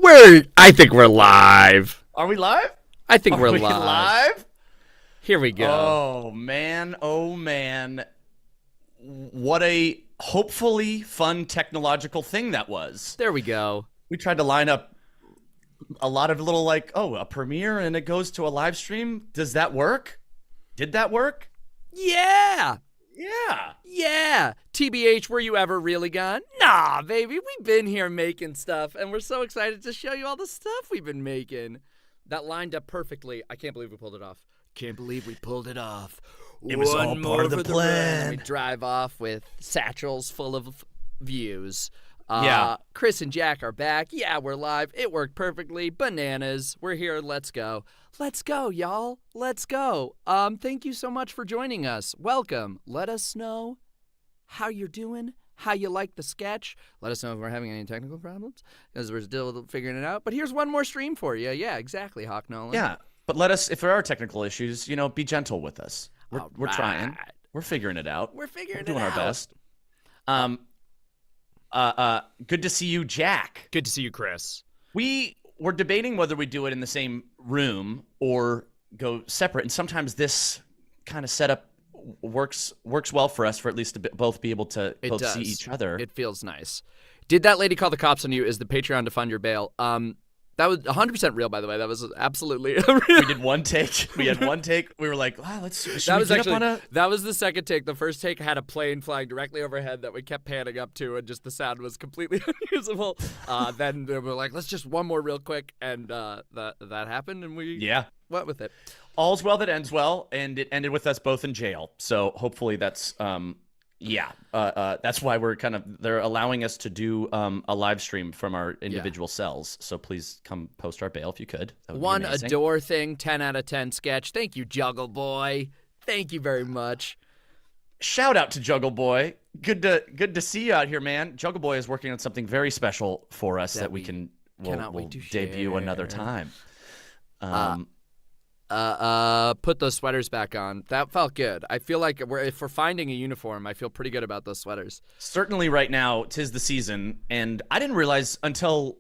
I think we're live. Are we live? I think we're Are we live. live? Here we go. Oh man. What a hopefully fun technological thing that was. There we go. We tried to line up a lot of little a premiere and it goes to a live stream. Does that work? Did that work? Yeah. Yeah. TBH, were you ever really gone? Nah, baby. We've been here making stuff, and we're so excited to show you all the stuff we've been making. That lined up perfectly. I can't believe we pulled it off. Can't believe we pulled it off. It was all part of the plan. We drive off with satchels full of views. Yeah. Chris and Jack are back. Yeah, we're live. It worked perfectly. Bananas. We're here. Let's go. Let's go, y'all. Let's go. Thank you so much for joining us. Welcome. Let us know how you're doing, how you like the sketch. Let us know if we're having any technical problems, because we're still figuring it out. But here's one more stream for you. Yeah, exactly, Hawk Nolan. Yeah. But let us, if there are technical issues, be gentle with us. We're trying. We're figuring it out. We're doing our best. Good to see you, Jack. Good to see you, Chris. We were debating whether we do it in the same room or go separate, and sometimes this kind of setup works well for us, for at least to both be able to see each other. It feels nice. Did that lady call the cops on you? Is the Patreon to fund your bail? That was 100% real, by the way. That was absolutely real. We did one take. We had one take. We were like, wow, that was the second take. The first take had a plane flying directly overhead that we kept panning up to, and just the sound was completely unusable. Then we were like, let's just one more real quick, and that happened, and we went with it. All's well that ends well, and it ended with us both in jail. So hopefully that's that's why they're allowing us to do a live stream from our individual cells. So please come post our bail if you could. That would be One amazing. adore thing, 10 out of 10 sketch. Thank you, Juggle Boy. Thank you very much. Shout out to Juggle Boy. Good to see you out here, man. Juggle Boy is working on something very special for us that we'll debut another time. Put those sweaters back on. That felt good. I feel like if we're finding a uniform, I feel pretty good about those sweaters. Certainly right now, 'tis the season, and I didn't realize until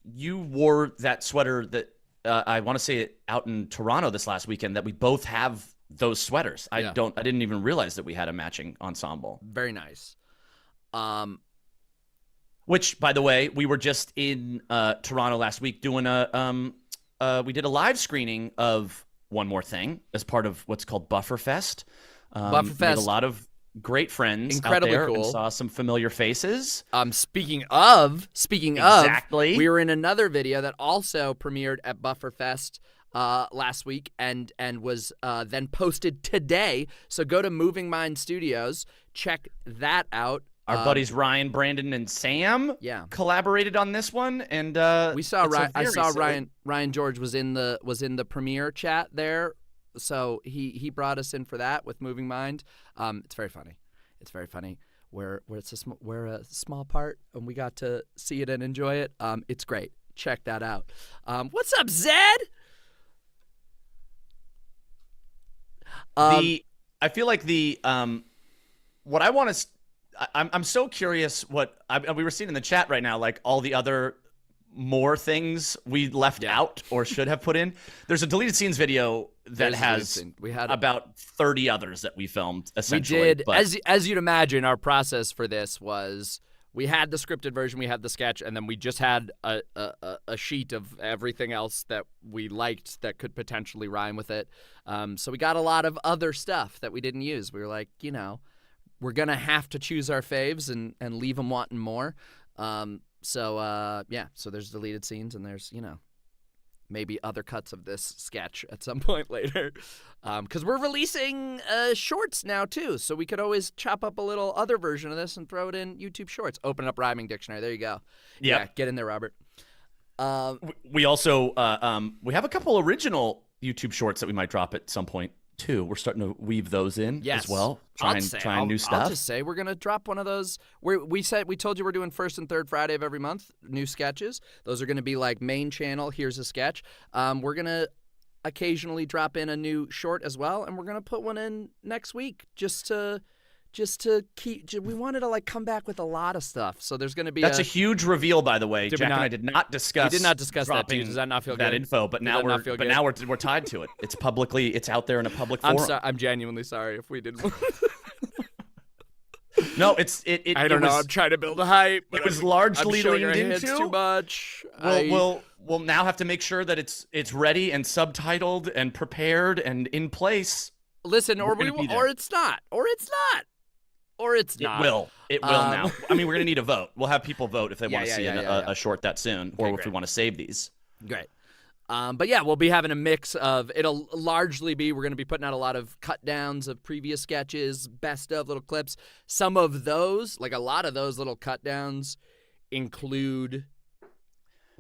you wore that sweater that I want to say out in Toronto this last weekend that we both have those sweaters. I didn't even realize that we had a matching ensemble. Very nice. Which, by the way, we were just in Toronto last week doing we did a live screening of One More Thing as part of what's called Bufferfest. Made a lot of great friends Incredibly out there cool. and saw some familiar faces. Speaking of, Exactly. we were in another video that also premiered at Bufferfest last week and was then posted today. So go to Moving Mind Studios, check that out. Our buddies Ryan, Brandon, and Sam collaborated on this one, and we saw Ryan George was in the premiere chat there, so he brought us in for that with Moving Mind. It's very funny. We're a small part, and we got to see it and enjoy it. It's great. Check that out. What's up, Zed? I feel like what I want to. I'm so curious what we were seeing in the chat right now, like all the other more things we left out or should have put in. There's a deleted scenes video that has about 30 others that we filmed, essentially. We did. As you'd imagine, our process for this was we had the scripted version, we had the sketch, and then we just had a sheet of everything else that we liked that could potentially rhyme with it. So we got a lot of other stuff that we didn't use. We were like, we're going to have to choose our faves and leave them wanting more. So there's deleted scenes, and there's, maybe other cuts of this sketch at some point later. Because we're releasing shorts now, too. So we could always chop up a little other version of this and throw it in YouTube Shorts. Open up Rhyming Dictionary. There you go. Yep. Yeah, get in there, Robert. We also we have a couple original YouTube Shorts that we might drop at some point, too. We're starting to weave those in as well. Trying new stuff. I'll just say we're going to drop one of those. We told you we're doing first and third Friday of every month, new sketches. Those are going to be like main channel, here's a sketch. We're going to occasionally drop in a new short as well, and we're going to put one in next week just to just to keep. We wanted to like come back with a lot of stuff. So there's going to be. That's a huge reveal, by the way. Did Jack we not- and I did not discuss. We did not discuss that. Does that not feel that good? info? But Did now that not feel good? we're tied to it. It's out there in a public forum. I'm genuinely sorry if we didn't. No, I don't know. I'm trying to build a hype. But It was largely I'm showing our leaned hands into. too much. We'll now have to make sure that it's ready and subtitled and prepared and in place. Listen, or it's not. It will now. I mean, we're gonna need a vote. We'll have people vote if they want to see a short that soon, or if we want to save these. Great. But yeah, we'll be having a mix of, it'll largely be, we're going to be putting out a lot of cut downs of previous sketches, best of little clips. Some of those, like a lot of those little cut downs include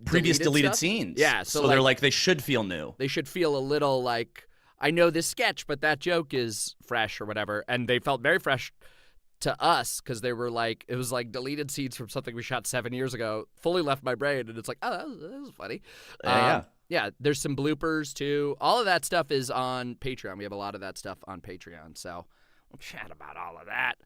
previous deleted stuff. scenes. Yeah. So they're like, they should feel new. They should feel a little like, I know this sketch, but that joke is fresh or whatever. And they felt very fresh to us because they were like, it was like deleted scenes from something we shot 7 years ago, fully left my brain. And it's like, oh, that was funny. Yeah, there's some bloopers too. All of that stuff is on Patreon. We have a lot of that stuff on Patreon. So we'll chat about all of that.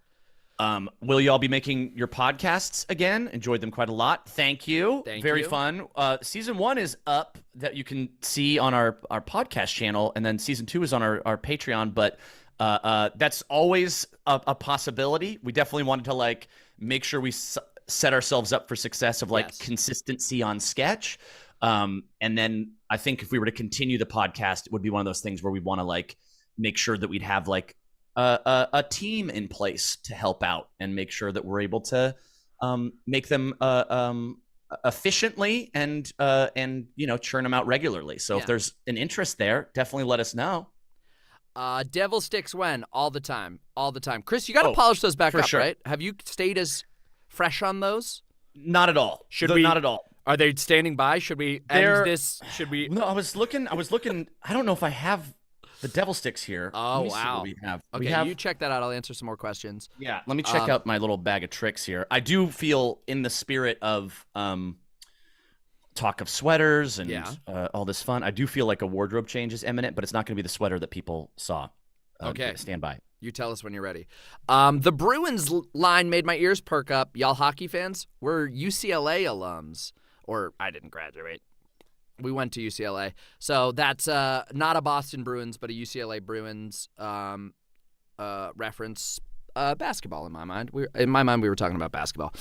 Will you all be making your podcasts again? Enjoyed them quite a lot. Thank you. Very fun. Season 1 is up that you can see on our podcast channel, and then season 2 is on our Patreon. But that's always a possibility. We definitely wanted to like make sure we set ourselves up for success of like consistency on sketch. And then I think if we were to continue the podcast, it would be one of those things where we want to like make sure that we'd have like a team in place to help out and make sure that we're able to make them efficiently and churn them out regularly. So if there's an interest there, definitely let us know. Devil sticks when? All the time. Chris, you got to polish those back up, sure. right? Have you stayed as fresh on those? Not at all. Not at all. Are they standing by? Should we end this? Should we? No, I was looking. I don't know if I have the devil sticks here. Oh, Let me see wow. what we have. Okay, you check that out. I'll answer some more questions. Yeah, let me check out my little bag of tricks here. I do feel in the spirit of talk of sweaters and all this fun. I do feel like a wardrobe change is imminent, but it's not going to be the sweater that people saw. Okay. Stand by. You tell us when you're ready. The Bruins line made my ears perk up. Y'all hockey fans? We're UCLA alums. Or I didn't graduate. We went to UCLA. So that's not a Boston Bruins, but a UCLA Bruins reference. Basketball in my mind. We were talking about basketball.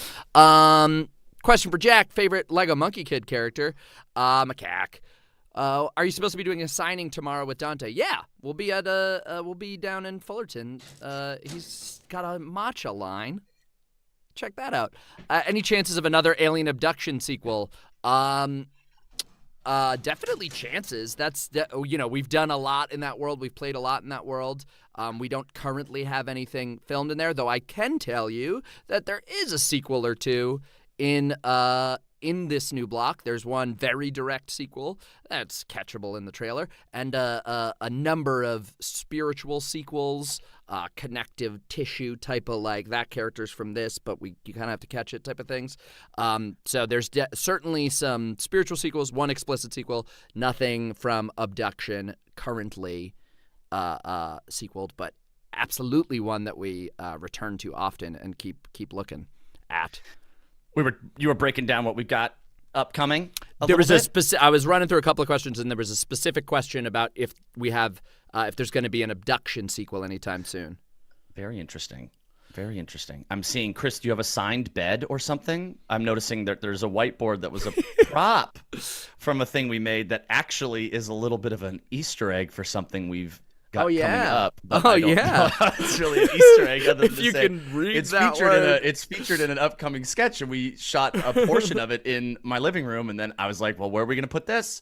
Question for Jack. Favorite Lego Monkey Kid character? Macaque. Are you supposed to be doing a signing tomorrow with Dante? Yeah, we'll be at we'll be down in Fullerton. He's got a matcha line. Check that out. Any chances of another alien abduction sequel? Definitely chances. We've done a lot in that world. We've played a lot in that world. We don't currently have anything filmed in there, though I can tell you that there is a sequel or two in this new block. There's one very direct sequel that's catchable in the trailer, and a number of spiritual sequels, connective tissue type of like that character's from this, but you kind of have to catch it type of things. So there's certainly some spiritual sequels, one explicit sequel, nothing from Abduction currently sequeled, but absolutely one that we return to often and keep looking at. You were breaking down what we've got upcoming. There was I was running through a couple of questions, and there was a specific question about if we have if there's going to be an Abduction sequel anytime soon. Very interesting. Very interesting. I'm seeing, Chris, do you have a signed bed or something? I'm noticing that there's a whiteboard that was a prop from a thing we made that actually is a little bit of an Easter egg for something we've got coming up. It's really an Easter egg. Other if than you to say, can read it's that featured word. it's featured in an upcoming sketch, and we shot a portion of it in my living room. And then I was like, well, where are we going to put this?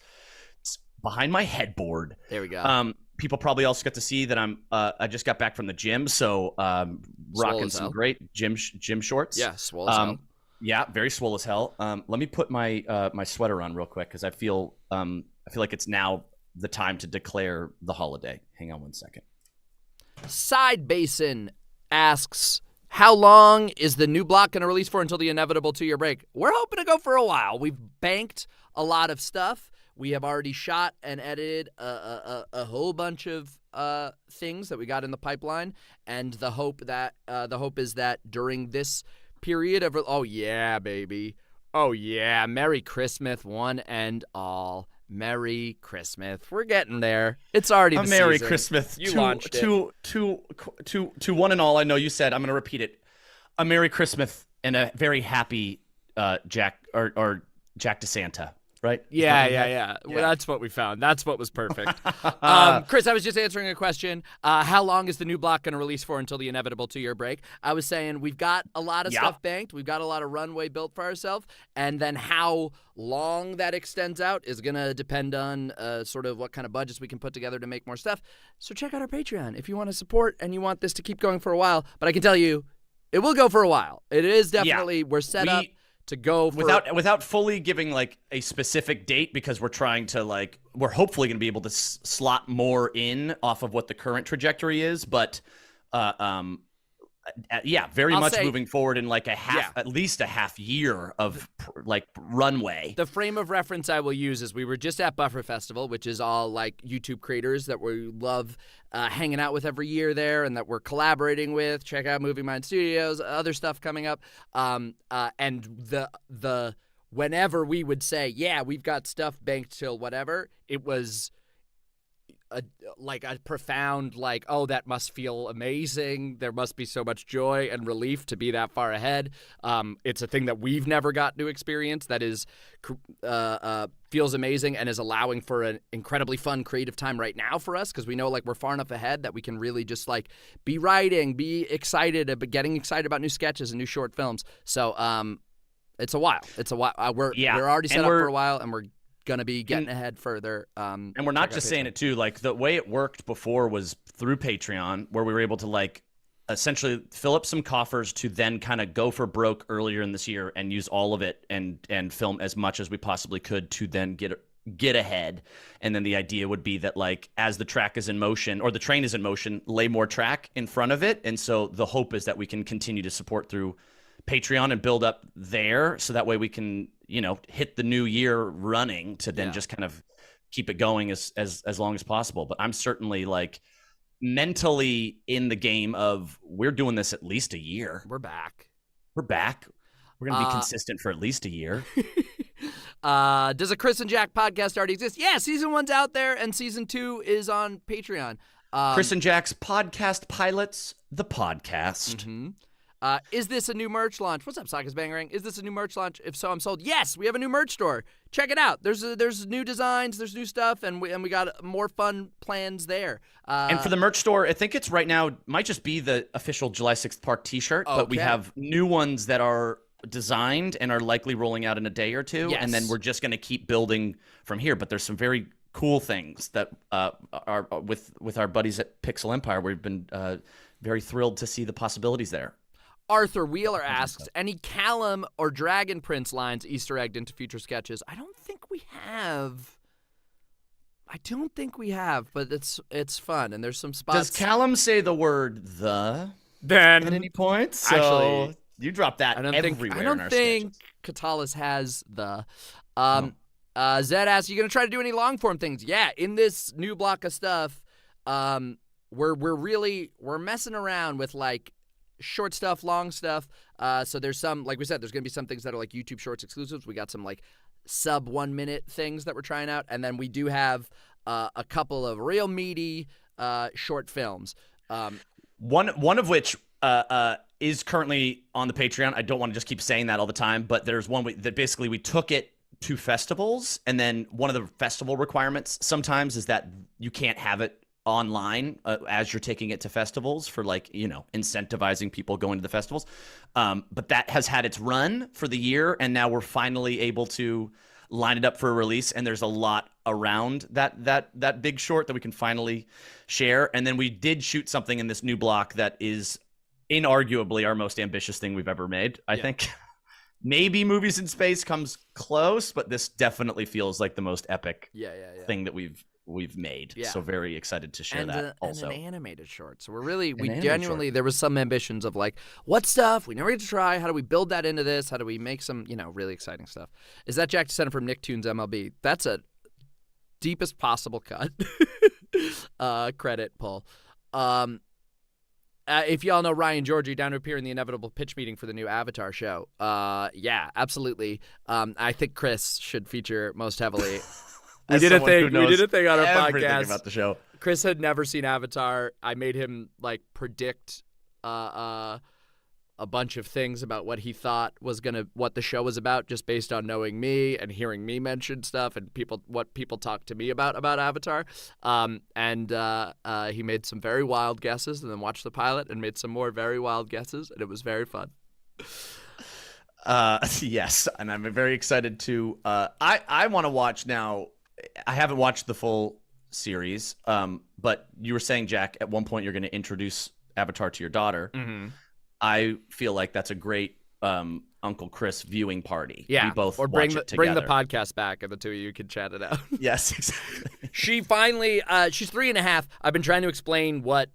It's behind my headboard. There we go. People probably also got to see that I just got back from the gym, so rocking some great gym shorts. Yeah, swole as hell. Yeah, very swole as hell. Let me put my my sweater on real quick because I feel like it's now the time to declare the holiday. Hang on one second. Side Basin asks, how long is the new block going to release for until the inevitable 2-year break? We're hoping to go for a while. We've banked a lot of stuff. We have already shot and edited a whole bunch of things that we got in the pipeline, and the hope is that during this period of oh yeah baby, oh yeah, Merry Christmas one and all. Merry Christmas. We're getting there. It's already the Merry season. Christmas. You launched it. To one and all, I know you said, I'm going to repeat it. A Merry Christmas and a very happy Jack or Jack DeSanta, right? Yeah. Well, that's what we found. That's what was perfect. Chris, I was just answering a question. How long is the new block going to release for until the inevitable 2-year break? I was saying we've got a lot of stuff banked. We've got a lot of runway built for ourselves. And then how long that extends out is going to depend on sort of what kind of budgets we can put together to make more stuff. So check out our Patreon if you want to support and you want this to keep going for a while. But I can tell you, it will go for a while. It is definitely, we're set up to go for... without fully giving like a specific date, because we're trying to we're hopefully going to be able to slot more in off of what the current trajectory is, but very much moving forward in like at least a half year of runway. The frame of reference I will use is we were just at Buffer Festival, which is all like YouTube creators that we love hanging out with every year there and that we're collaborating with. Check out Movie Mind Studios, other stuff coming up. And the whenever we would say, yeah, we've got stuff banked till whatever, it was a profound oh, that must feel amazing. There must be so much joy and relief to be that far ahead. It's a thing that we've never gotten to experience that is feels amazing and is allowing for an incredibly fun creative time right now for us, because we know we're far enough ahead that we can really just be writing, be excited, getting excited about new sketches and new short films. So it's a while. We're already set up for a while, and we're gonna be getting ahead further. And we're not just saying it too. The way it worked before was through Patreon, where we were able to essentially fill up some coffers to then kind of go for broke earlier in this year and use all of it and film as much as we possibly could to then get ahead. And then the idea would be that as the track is in motion, or the train is in motion, lay more track in front of it. And so the hope is that we can continue to support through Patreon and build up there, so that way we can hit the new year running to then just kind of keep it going as long as possible. But I'm certainly mentally in the game of, we're doing this at least a year. We're back. We're gonna be consistent for at least a year. Does a Chris and Jack podcast already exist? Yeah, season 1's out there and season 2 is on Patreon. Chris and Jack's podcast pilots, the podcast. Mm-hmm. Is this a new merch launch? What's up, Saka's Bangarang? Is this a new merch launch? If so, I'm sold. Yes, we have a new merch store. Check it out. There's new designs, there's new stuff, and we got more fun plans there. And for the merch store, I think it's right now, might just be the official July 6th Park t-shirt, but we have new ones that are designed and are likely rolling out in a day or two, and then we're just going to keep building from here. But there's some very cool things that are with our buddies at Pixel Empire. We've been very thrilled to see the possibilities there. Arthur Wheeler asks, any Callum or Dragon Prince lines Easter egged into future sketches? I don't think we have, but it's fun, and there's some spots. Does Callum say the word "the" then at any point? So actually, you drop that everywhere. I don't think Katalis has the. Zed asks, you gonna try to do any long form things? Yeah, in this new block of stuff, we're messing around with short stuff, long stuff. So there's some, like we said, there's going to be some things that are YouTube Shorts exclusives. We got some sub 1 minute things that we're trying out. And then we do have a couple of real meaty short films. One of which is currently on the Patreon. I don't want to just keep saying that all the time, but there's one that basically we took it to festivals. And then one of the festival requirements sometimes is that you can't have it online as you're taking it to festivals for incentivizing people going to the festivals, but that has had its run for the year, and now we're finally able to line it up for a release, and there's a lot around that big short that we can finally share. And then we did shoot something in this new block that is inarguably our most ambitious thing we've ever made. I think maybe Movies in Space comes close, but this definitely feels like the most epic thing that we've made. So very excited to share that also. And an animated short. So we genuinely, there was some ambitions of what stuff we never get to try. How do we build that into this? How do we make some, really exciting stuff? Is that Jack DeSena from Nicktoons MLB? That's a deepest possible cut. Credit, Paul. If y'all know Ryan Georgie, down to appear in the inevitable pitch meeting for the new Avatar show. Yeah, absolutely. I think Chris should feature most heavily. We did a thing on our podcast about the show. Chris had never seen Avatar. I made him like predict a bunch of things about what he thought what the show was about, just based on knowing me and hearing me mention stuff and what people talk to me about Avatar. He made some very wild guesses, and then watched the pilot and made some more very wild guesses, and it was very fun. Yes, and I'm very excited to. I want to watch now. I haven't watched the full series, but you were saying, Jack, at one point you're going to introduce Avatar to your daughter. Mm-hmm. I feel like that's a great Uncle Chris viewing party. Yeah, we both or bring the podcast back, and the two of you can chat it out. Yes, exactly. She finally, she's 3.5. I've been trying to explain what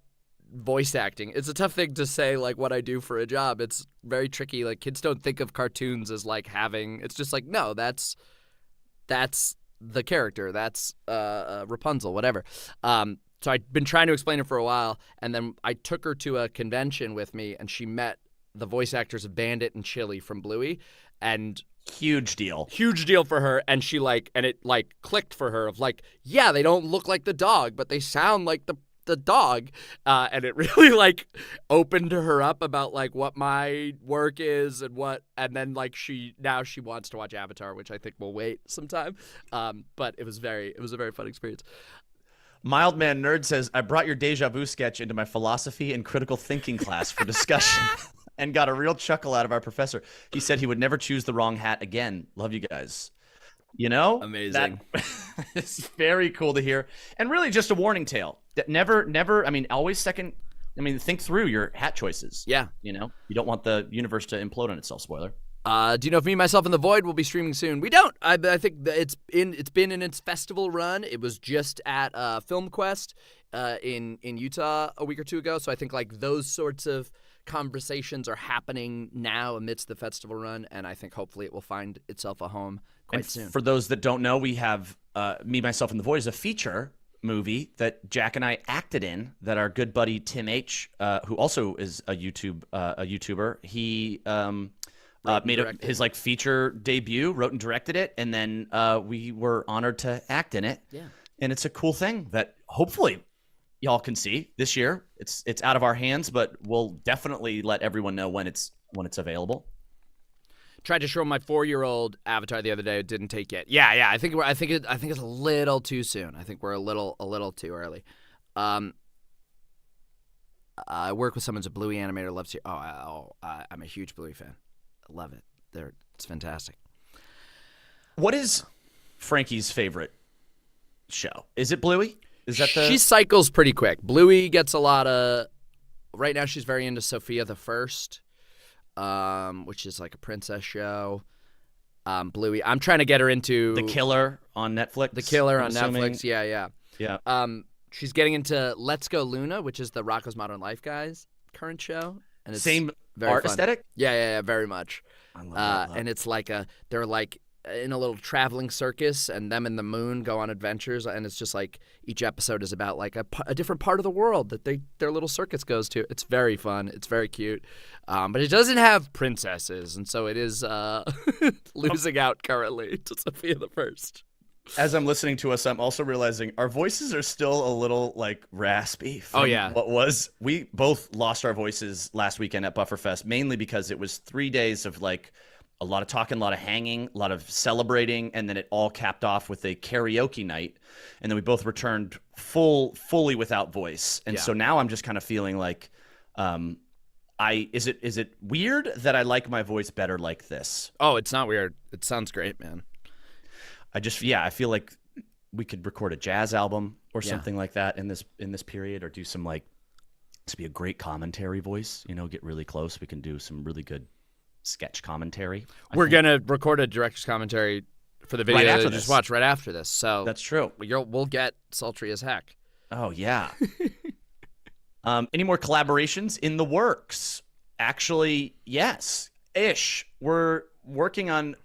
voice acting. It's a tough thing to say, like, what I do for a job. It's very tricky. Like, kids don't think of cartoons as like having. It's just like, no, that's the character. That's Rapunzel, whatever. So I'd been trying to explain it for a while, and then I took her to a convention with me, and she met the voice actors of Bandit and Chili from Bluey, and huge deal for her. And she it clicked for her of like, yeah, they don't look like the dog, but they sound like the dog, and it really like opened her up about like what my work is and then like she wants to watch Avatar, which I think will wait some time. But it was a very fun experience. Mild Man Nerd says, I brought your deja vu sketch into my philosophy and critical thinking class for discussion and got a real chuckle out of our professor. He said he would never choose the wrong hat again. Love you guys. You know? Amazing. It's very cool to hear. And really just a warning tale. That never, always think through your hat choices. Yeah. You know? You don't want the universe to implode on itself, spoiler. Do you know if Me, Myself, and the Void will be streaming soon? We don't. I think it's been in its festival run. It was just at Film Quest in Utah a week or two ago. So I think like those sorts of conversations are happening now amidst the festival run, and I think hopefully it will find itself a home quite soon. For those that don't know, we have Me, Myself, and the Void is a feature movie that Jack and I acted in that our good buddy Tim H, who also is a YouTuber, he made his like feature debut, wrote and directed it, and then we were honored to act in it. Yeah, and it's a cool thing that hopefully y'all can see this year. It's out of our hands, but we'll definitely let everyone know when it's available. Tried to show my 4-year-old Avatar the other day. It didn't take yet. Yeah. I think it's a little too soon. I think we're a little too early. I work with someone who's a Bluey animator. Loves you. I'm a huge Bluey fan. I love it. It's fantastic. What is Frankie's favorite show? Is it Bluey? Is that She cycles pretty quick. Bluey gets a lot of. Right now, she's very into Sophia the First, which is like a princess show. Bluey. I'm trying to get her into The Killer on Netflix. Netflix. Yeah. Yeah. She's getting into Let's Go Luna, which is the Rocko's Modern Life guys current show, and it's same very art fun. aesthetic. Yeah, very much. I love that. And it's like they're like in a little traveling circus, and them and the moon go on adventures, and it's just like each episode is about like a different part of the world that their little circus goes to. It's very fun. It's very cute, but it doesn't have princesses, and so it is losing out currently to Sophia the First. As I'm listening to us, I'm also realizing our voices are still a little like raspy. We both lost our voices last weekend at Bufferfest, mainly because it was 3 days of like a lot of talking, a lot of hanging, a lot of celebrating, and then it all capped off with a karaoke night, and then we both returned fully without voice, and so now I'm just kind of feeling like, is it weird that I like my voice better like this? Oh, it's not weird. It sounds great, man. I feel like we could record a jazz album or something like that in this period, or do some like, this would be a great commentary voice, get really close. We can do some really good sketch commentary. We're going to record a director's commentary for the video that you just watch right after this. So that's true. We'll get sultry as heck. Oh, yeah. Any more collaborations in the works? Actually, yes. We're working on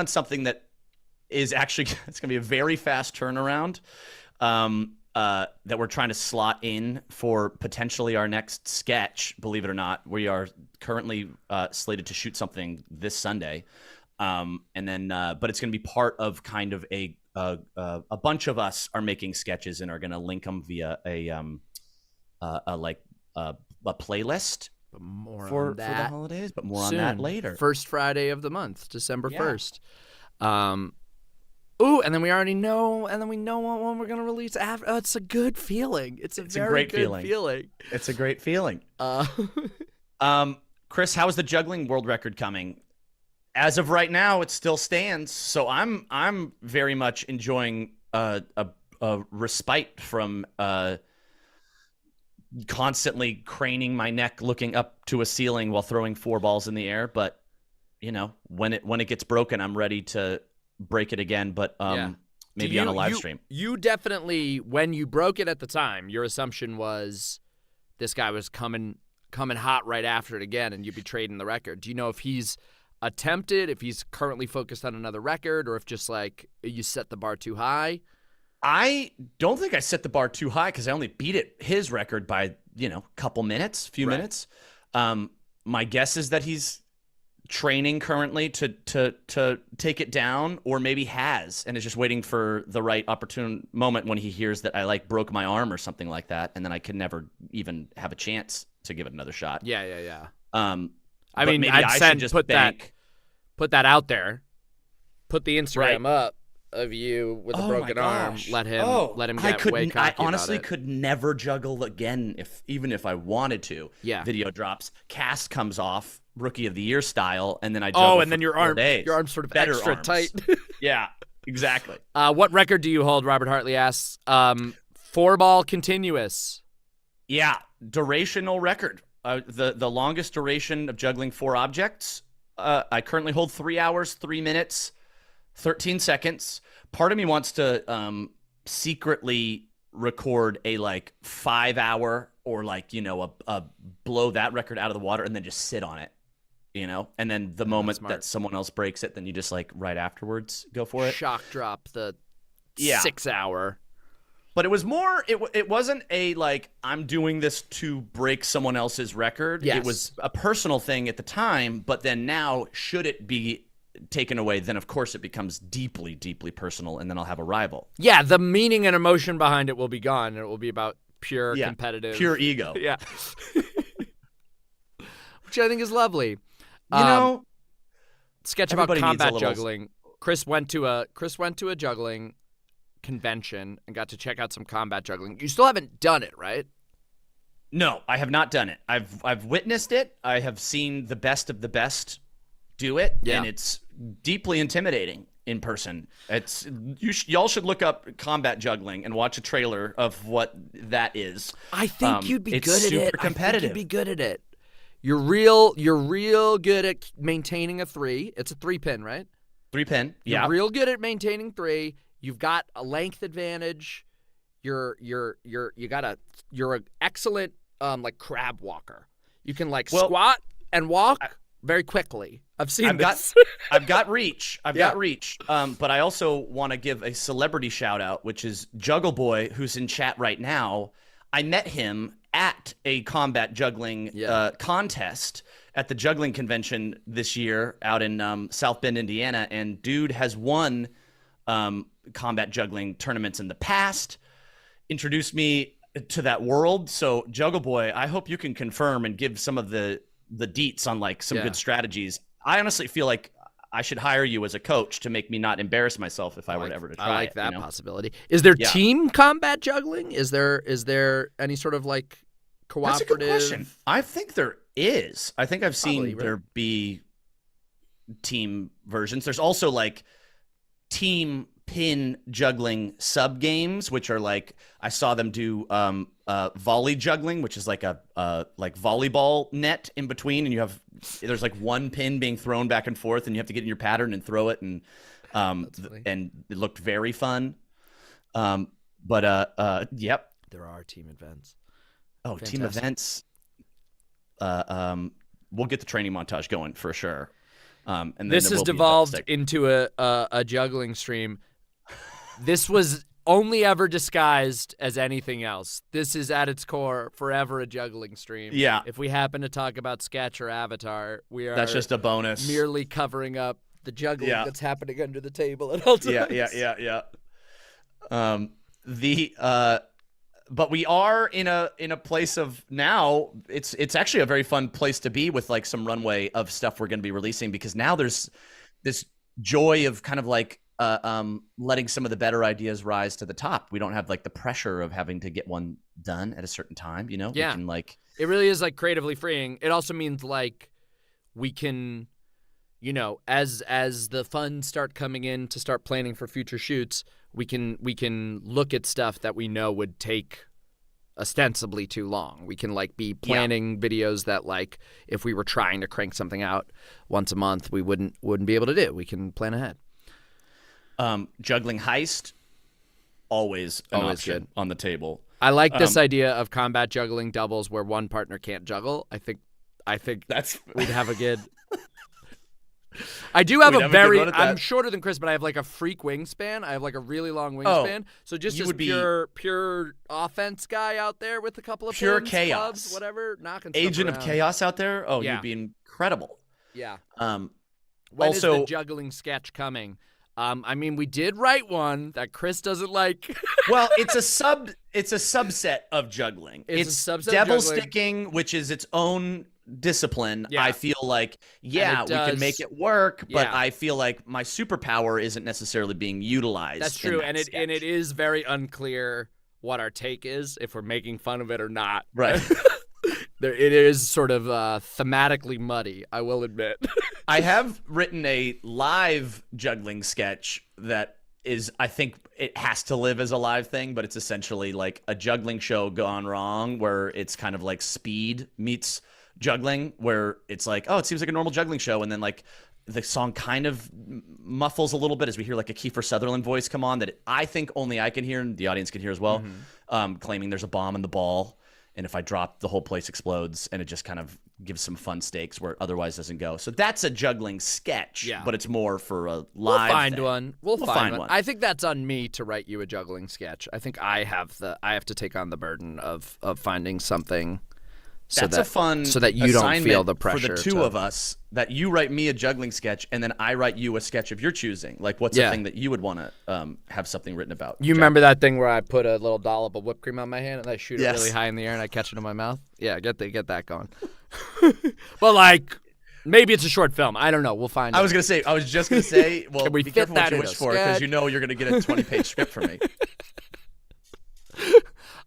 something that is actually it's going to be a very fast turnaround. That we're trying to slot in for potentially our next sketch. Believe it or not, we are currently slated to shoot something this Sunday, and then but it's going to be part of kind of a bunch of us are making sketches and are going to link them via a playlist. But more for on that the holidays, but more soon. on that later. First Friday of the month, December 1st. Ooh, and then we already know, and then we know when we're gonna release after. Oh, it's a good feeling. It's a very good feeling. It's a great feeling. Chris, how is the juggling world record coming? As of right now, it still stands. So I'm very much enjoying a respite from constantly craning my neck, looking up to a ceiling while throwing 4 balls in the air. But when it gets broken, I'm ready to break it again, but maybe on a live stream. You definitely, when you broke it at the time, your assumption was this guy was coming hot right after it again, and you'd be trading the record. Do you know if he's attempted, if he's currently focused on another record, or if just like you set the bar too high? I don't think I set the bar too high because I only beat his record by few minutes. My guess is that he's training currently to take it down, or maybe has and is just waiting for the right opportune moment when he hears that I broke my arm or something like that, and then I could never even have a chance to give it another shot. Yeah. I mean, maybe I'd I should just put that out there, put the Instagram up of you with a broken arm. Let him get way cocky I honestly about it. could never juggle again even if I wanted to. Yeah. Video drops, cast comes off, Rookie of the Year style, and then I juggle. Oh, and then your arm's sort of Better extra arms. tight. Yeah, exactly. What record do you hold? Robert Hartley asks. 4-ball continuous. Yeah, durational record. The longest duration of juggling 4 objects. I currently hold 3 hours, 3 minutes, 13 seconds. Part of me wants to secretly record a 5-hour or a blow that record out of the water and then just sit on it, and then the moment that someone else breaks it, then you just right afterwards go for it. Shock drop the 6-hour. But it was more, it wasn't a I'm doing this to break someone else's record. Yes. It was a personal thing at the time, but then now, should it be taken away, then of course it becomes deeply, deeply personal, and then I'll have a rival. Yeah, the meaning and emotion behind it will be gone, and it will be about pure competitive. Pure ego. Yeah. Which I think is lovely. Sketch about combat juggling. Chris went to a juggling convention and got to check out some combat juggling. You still haven't done it, right? No, I have not done it. I've witnessed it. I have seen the best of the best do it, and it's deeply intimidating in person. It's y'all should look up combat juggling and watch a trailer of what that is. I think you'd be good at it. It's super competitive. I think you'd be good at it. You're real good at maintaining a 3. It's a 3-pin, right? 3-pin. Yeah. You're real good at maintaining 3. You've got a length advantage. You're an excellent crab walker. You can squat and walk very quickly. I've seen this. I've got reach. Got reach. But I also want to give a celebrity shout out, which is Juggle Boy, who's in chat right now. I met him at a combat juggling contest at the juggling convention this year out in South Bend, Indiana, and dude has won combat juggling tournaments in the past. Introduced me to that world. So Juggle Boy, I hope you can confirm and give some of the deets on some good strategies. I honestly feel like I should hire you as a coach to make me not embarrass myself if I were ever to try it. I like that possibility. Is there team combat juggling? Is there any sort of cooperative? That's a good question. I think there is. I think I've seen there be team versions. There's also team pin juggling sub games, which are I saw them do volley juggling, which is a volleyball net in between, and there's one pin being thrown back and forth, and you have to get in your pattern and throw it, and and it looked very fun. Yep, there are team events. Oh, fantastic. Team events. We'll get the training montage going for sure. And then this there has will be a devolved double stick. into a juggling stream. This was only ever disguised as anything else. This is at its core forever a juggling stream. Yeah. If we happen to talk about sketch or avatar, we are That's just a bonus. merely covering up the juggling Yeah. that's happening under the table at all times. Yeah. But we are in a place of now. It's actually a very fun place to be with like some runway of stuff we're going to be releasing, because now there's this joy of kind of like letting some of the better ideas rise to the top. We don't have like the pressure of having to get one done at a certain time. You know, Yeah. We can like It really is like creatively freeing. It also means like we can, you know, as the funds start coming in to start planning for future shoots, we can look at stuff that we know would take ostensibly too long. We can like be planning videos that like if we were trying to crank something out once a month, we wouldn't be able to do. We can plan ahead. Juggling heist, always Always option good. on the table. I like this idea of combat juggling doubles where one partner can't juggle. I think That's we'd have a good. I do have We'd a have a good very. run at I'm that. shorter than Chris, but I have like a freak wingspan. I have like a really long wingspan. So just you this would be- pure offense guy out there with a couple of Pure pins, chaos. clubs, whatever, knocking stuff Agent of around. Chaos out there. Oh, Yeah. you'd be incredible. Yeah. Um, When is also- the juggling sketch coming? I mean, we did write one that Chris doesn't like. well, it's a subset of juggling. It's a subset of devil juggling. sticking, which is its own discipline. Yeah. I feel like, yeah, And we it can does- make it work, but Yeah. I feel like my superpower isn't necessarily being utilized. That's in true, that and it sketch. is very unclear what our take is, if we're making fun of it or not. Right. It is sort of thematically muddy, I will admit. I have written a live juggling sketch that is, I think it has to live as a live thing, but it's essentially like a juggling show gone wrong, where it's kind of like Speed meets juggling, where it's like, oh, it seems like a normal juggling show, and then like the song kind of muffles a little bit as we hear like a Kiefer Sutherland voice come on that I think only I can hear and the audience can hear as well, claiming there's a bomb in the ball, and if I drop, the whole place explodes, and it just kind of gives some fun stakes where it otherwise doesn't go. So that's a juggling sketch, Yeah. but it's more for a We'll live find thing. one. We'll find one. one. I think that's on me to write you a juggling sketch. I think I have to take on the burden of finding something. That's a fun so that you don't assignment feel the pressure for the two of us, that you write me a juggling sketch and then I write you a sketch of your choosing. Like, what's the thing that you would want to have something written about? You remember that thing where I put a little dollop of whipped cream on my hand and I shoot it Yes. really high in the air and I catch it in my mouth? Yeah, get that going. But like, maybe it's a short film. I don't know. We'll find out. I was just gonna say, well, Can we be fit careful what that you in wish a for, because sketch? you know you're gonna get a 20-page script from me.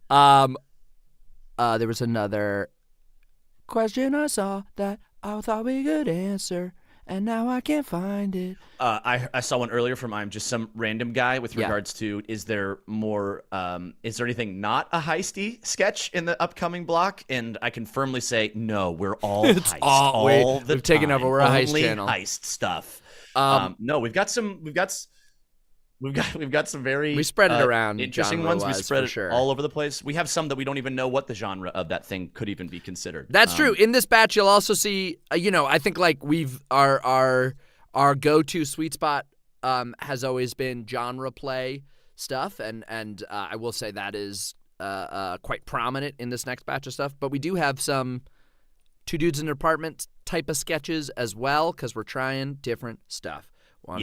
There was another question I saw that I thought we could answer, and now I can't find it. I saw one earlier from I'm just some random guy with Yeah. regards to, is there anything not a heisty sketch in the upcoming block? And I can firmly say, no, we're all heist all the we've taken time. over. We're a heist Only channel. heist stuff. No, we've got some very We spread it around interesting ones. We genre-wise, spread for it sure. all over the place. We have some that we don't even know what the genre of that thing could even be considered. That's true. In this batch, you'll also see, I think like our go-to sweet spot has always been genre play stuff, and I will say that is quite prominent in this next batch of stuff. But we do have some two dudes in an apartment type of sketches as well, because we're trying different stuff.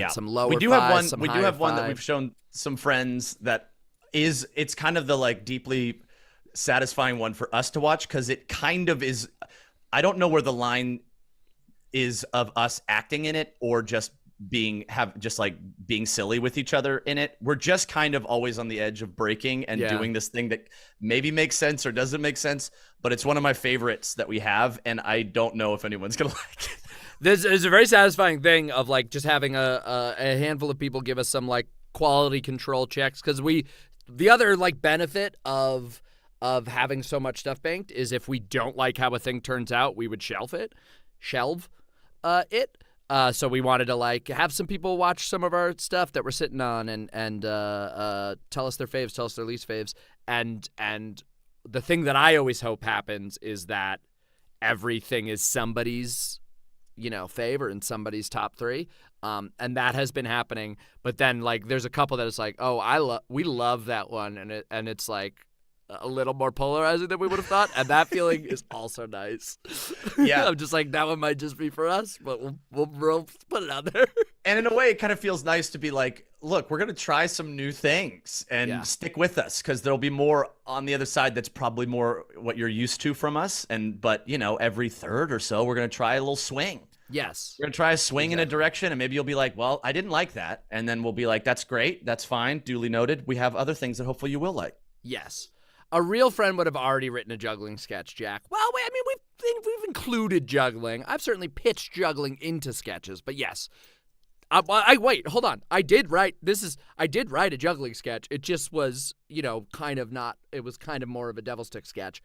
Some lower we do fives, have one. some We do higher have one that five. we've shown some friends that is. It's kind of the like deeply satisfying one for us to watch, because it kind of is. I don't know where the line is of us acting in it or just being silly with each other in it. We're just kind of always on the edge of breaking and doing this thing that maybe makes sense or doesn't make sense, but it's one of my favorites that we have, and I don't know if anyone's gonna like it. This is a very satisfying thing of like just having a handful of people give us some like quality control checks, because the other like benefit of having so much stuff banked is if we don't like how a thing turns out, we would shelve it. So we wanted to like have some people watch some of our stuff that we're sitting on and tell us their faves, tell us their least faves, and the thing that I always hope happens is that everything is somebody's fave or in somebody's top 3. And that has been happening. But then like there's a couple that it's like, oh, we love that one, and it's like a little more polarizing than we would have thought, and that feeling is also nice. Yeah. I'm just like, that one might just be for us, but we'll put it out there. And in a way, it kind of feels nice to be like, look, we're going to try some new things and stick with us, because there'll be more on the other side that's probably more what you're used to from us. But, every third or so, we're going to try a little swing. Yes. We're going to try a swing in a direction, and maybe you'll be like, well, I didn't like that. And then we'll be like, that's great. That's fine. Duly noted. We have other things that hopefully you will like. Yes. A real friend would have already written a juggling sketch, Jack. Well, I mean, we've included juggling. I've certainly pitched juggling into sketches, but yes. Wait, hold on. I did write a juggling sketch. It just was, kind of not. It was kind of more of a devil stick sketch.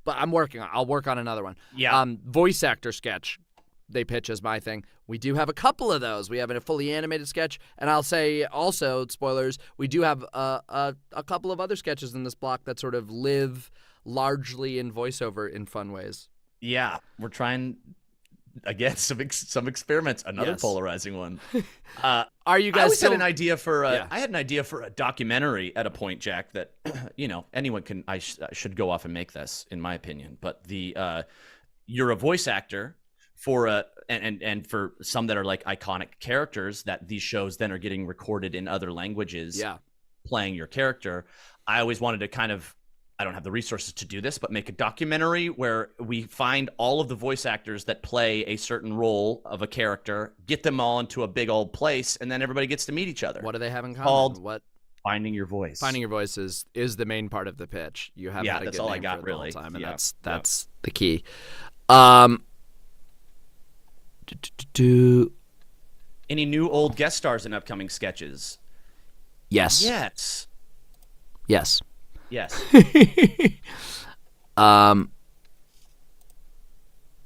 But I'll work on another one. Yeah. Voice actor sketch. They pitch as my thing. We do have a couple of those. We have a fully animated sketch, and I'll say also, spoilers, we do have a couple of other sketches in this block that sort of live largely in voiceover in fun ways. Yeah, we're trying again some experiments. Another polarizing one. Are you guys? I always had an idea for I had an idea for a documentary at a point, Jack. That anyone can. I should go off and make this, in my opinion. But you're a voice actor for and for some that are like iconic characters that these shows then are getting recorded in other languages. Yeah, playing your character. I always wanted to kind of. I don't have the resources to do this, but make a documentary where we find all of the voice actors that play a certain role of a character, get them all into a big old place, and then everybody gets to meet each other. What do they have in common? Called Finding Your Voice. Finding Your Voice is the main part of the pitch. You have that's all I got really. The whole time, and that's the key. Any new old guest stars in upcoming sketches? Yes. Yes. Yes. Yes.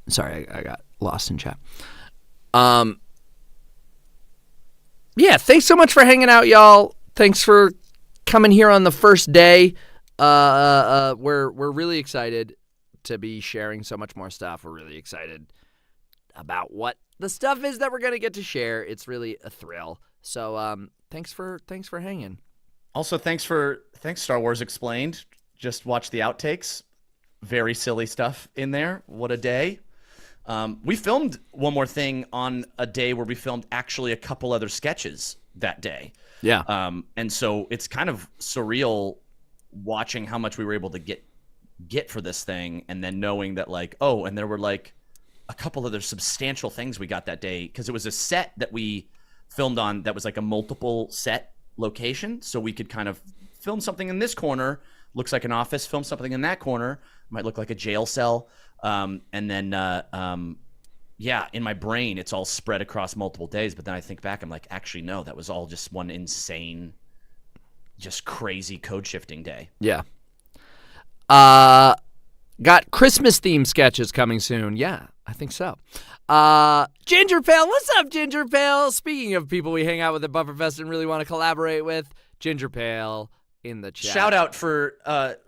Sorry, I got lost in chat. Yeah, thanks so much for hanging out, y'all. Thanks for coming here on the first day. We're really excited to be sharing so much more stuff. We're really excited about what the stuff is that we're gonna get to share. It's really a thrill. So thanks for hanging. Also, thanks Star Wars Explained. Just watch the outtakes. Very silly stuff in there. What a day. We filmed one more thing on a day where we filmed actually a couple other sketches that day. Yeah. And so it's kind of surreal watching how much we were able to get for this thing, and then knowing that and there were like a couple other substantial things we got that day, because it was a set that we filmed on that was like a multiple set location, so we could kind of film something in this corner, looks like an office, film something in that corner, might look like a jail cell, and then in my brain it's all spread across multiple days, but then I think back, I'm like, actually no, that was all just one insane, just crazy code shifting day. Yeah. Got Christmas themed sketches coming soon. Yeah, I think so. Ginger Pale, what's up, Ginger Pale? Speaking of people we hang out with at Bufferfest and really want to collaborate with, Ginger Pale in the chat. Shout out for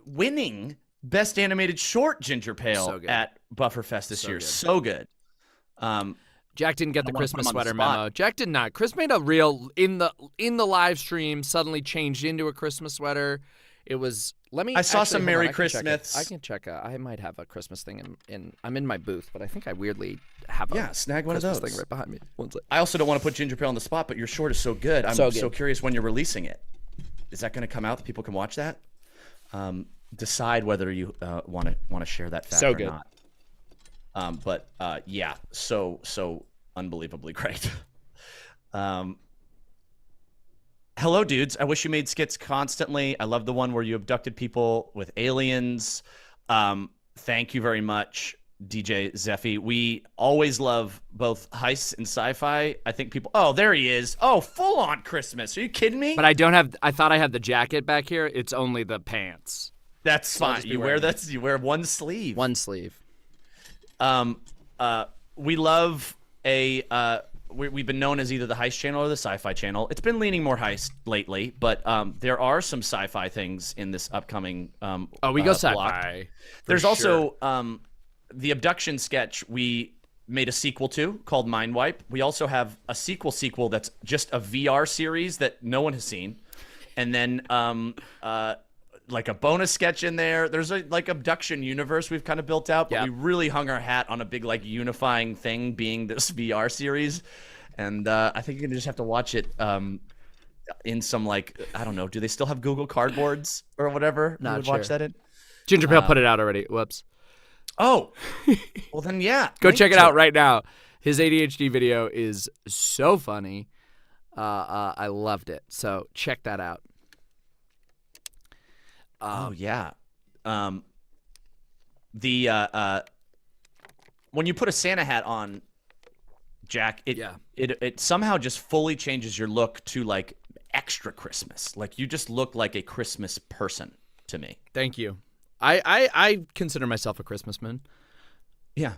winning Best Animated Short, Ginger Pale, at Bufferfest this year. Good. So good. Jack didn't get the Christmas sweater memo. Jack did not. Chris made a reel in the live stream, suddenly changed into a Christmas sweater. It was. I saw some Merry Christmas. I can check. I might have a Christmas thing in. I'm in my booth, but I think I weirdly have a snag one Christmas of those thing right behind me. One sec. I also don't want to put Ginger Pale on the spot, but your short is so good. I'm so curious when you're releasing it. Is that going to come out that people can watch that? Decide whether you want to share that fact or not. But so unbelievably great. Hello, dudes. I wish you made skits constantly. I love the one where you abducted people with aliens. Thank you very much, DJ Zeffy. We always love both heists and sci-fi. I think people... Oh, there he is. Oh, full-on Christmas. Are you kidding me? But I don't have... I thought I had the jacket back here. It's only the pants. That's fine. You wear one sleeve. One sleeve. We love a... We've been known as either the heist channel or the sci-fi channel. It's been leaning more heist lately, but there are some sci-fi things in this upcoming we go sci-fi. There's also the abduction sketch. We made a sequel to called Mind Wipe. We also have a sequel that's just a VR series that no one has seen, and then like a bonus sketch in there. There's a like abduction universe we've kind of built out, but we really hung our hat on a big like unifying thing being this VR series, and I think you're gonna just have to watch it in some like, I don't know, do they still have Google Cardboards or whatever? Not you would sure. watch that in. Ginger Pale put it out already. Whoops. Oh, well then, yeah. Go check it out right now. His ADHD video is so funny. I loved it. So check that out. Oh yeah. When you put a Santa hat on, Jack, it somehow just fully changes your look to like extra Christmas. Like you just look like a Christmas person to me. Thank you. I consider myself a Christmasman. Yeah.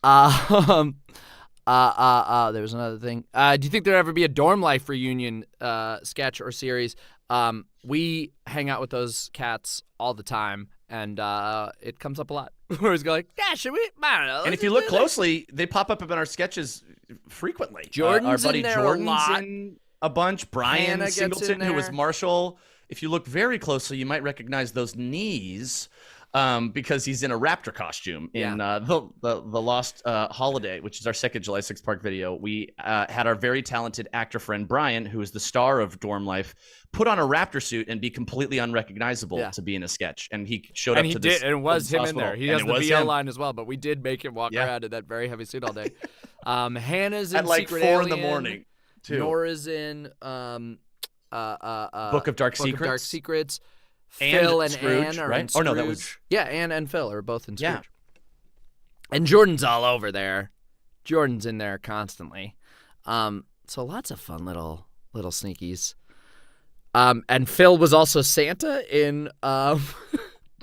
There was another thing. Do you think there'll ever be a dorm life reunion sketch or series? We hang out with those cats all the time, and it comes up a lot. We always go like, yeah, should we? I don't know. And if you look closely, they pop up in our sketches frequently. Jordan's our buddy in there Jordan's a lot. in a bunch. Brian Hannah gets Singleton, in who was there. Marshall. If you look very closely, you might recognize those knees because he's in a raptor costume in the Lost Holiday, which is our second July 6th Park video. We had our very talented actor friend Brian, who is the star of Dorm Life, put on a raptor suit and be completely unrecognizable to be in a sketch. And he showed up to this. And it was him in hospital, there. He and has it the was VO him. line as well, but we did make him walk around in that very heavy suit all day. Hannah's in At like Secret 4 in the Alien. morning, too. Nora's in Book of Dark Secrets. Phil and Scrooge, Anne are right? in Oh, Scrooge. no, that was... Yeah, Anne and Phil are both in Scrooge. Yeah. And Jordan's all over there. Jordan's in there constantly. So lots of fun little sneakies. And Phil was also Santa in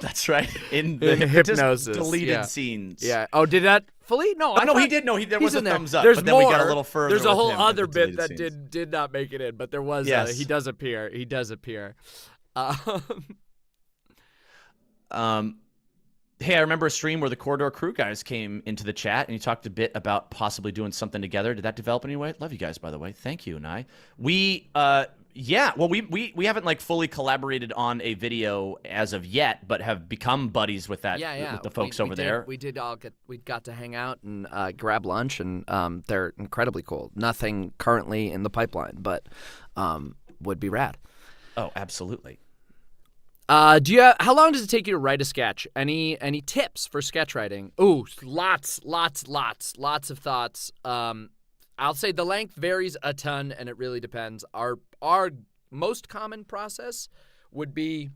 That's right. In the Hypnosis. deleted scenes. Yeah. Oh, did that fully? No. No, he did. No, there was a thumbs up. There's but then more. we got a little further. There's a with whole him other with the bit that deleted did not make it in, but there was. Yes. He does appear. He does appear. Hey, I remember a stream where the Corridor Crew guys came into the chat and you talked a bit about possibly doing something together. Did that develop in any way? Love you guys, by the way. Thank you, and I. We haven't like fully collaborated on a video as of yet, but have become buddies with that with the folks over there. We got to hang out and grab lunch, and they're incredibly cool. Nothing currently in the pipeline, but would be rad. Oh, absolutely. How long does it take you to write a sketch? Any tips for sketch writing? Ooh, lots of thoughts. I'll say the length varies a ton, and it really depends. Our most common process would be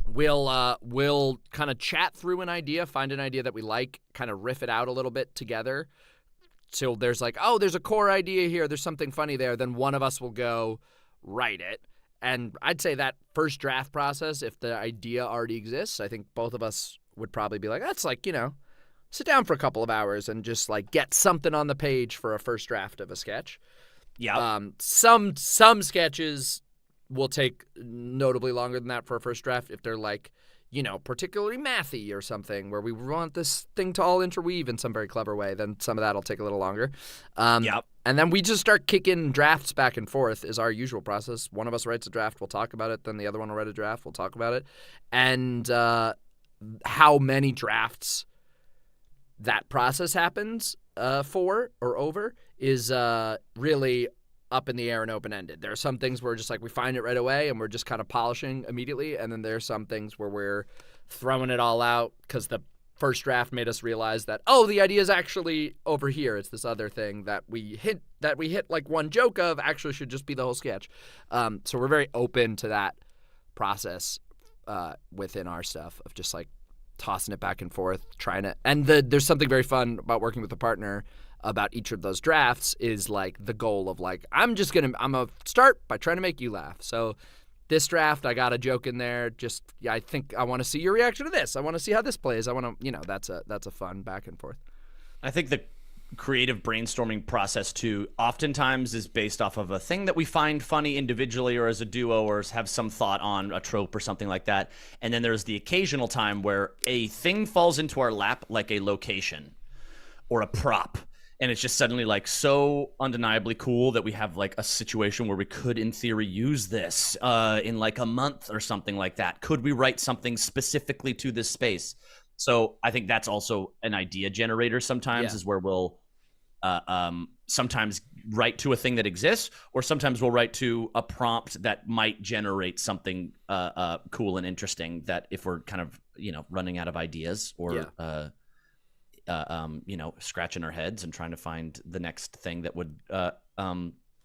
we'll kind of chat through an idea, find an idea that we like, kind of riff it out a little bit together. So there's like, oh, there's a core idea here. There's something funny there. Then one of us will go write it. And I'd say that first draft process, if the idea already exists, I think both of us would probably be like, that's like, sit down for a couple of hours and just like get something on the page for a first draft of a sketch. Yeah. Some sketches will take notably longer than that for a first draft if they're like, particularly mathy or something where we want this thing to all interweave in some very clever way. Then some of that'll take a little longer. And then we just start kicking drafts back and forth is our usual process. One of us writes a draft, we'll talk about it. Then the other one will write a draft, we'll talk about it. And how many drafts that process happens for or over is really up in the air and open-ended. There are some things where just like we find it right away and we're just kind of polishing immediately, and then there are some things where we're throwing it all out because the first draft made us realize that, oh, the idea is actually over here. It's this other thing that we hit like one joke of actually should just be the whole sketch. So we're very open to that process within our stuff of just like tossing it back and forth, trying to, and there's something very fun about working with a partner about each of those drafts is like the goal of like, I'm gonna start by trying to make you laugh. So this draft, I got a joke in there. I think I want to see your reaction to this. I want to see how this plays. I want to, that's a fun back and forth. I think the creative brainstorming process too oftentimes is based off of a thing that we find funny individually or as a duo or have some thought on a trope or something like that. And then there's the occasional time where a thing falls into our lap, like a location or a prop, and it's just suddenly like so undeniably cool that we have like a situation where we could in theory use this in like a month or something like that. Could we write something specifically to this space? So I think that's also an idea generator sometimes, is where we'll sometimes write to a thing that exists, or sometimes we'll write to a prompt that might generate something cool and interesting that if we're kind of, running out of ideas or, scratching our heads and trying to find the next thing that would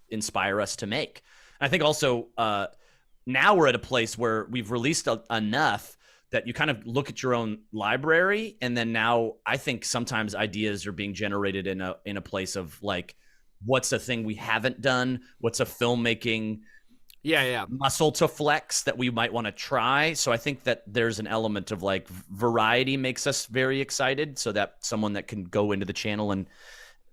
inspire us to make. And I think also now we're at a place where we've released enough that you kind of look at your own library, and then now I think sometimes ideas are being generated in a place of like, what's a thing we haven't done? What's a filmmaking muscle to flex that we might want to try? So I think that there's an element of like variety makes us very excited, so that someone that can go into the channel and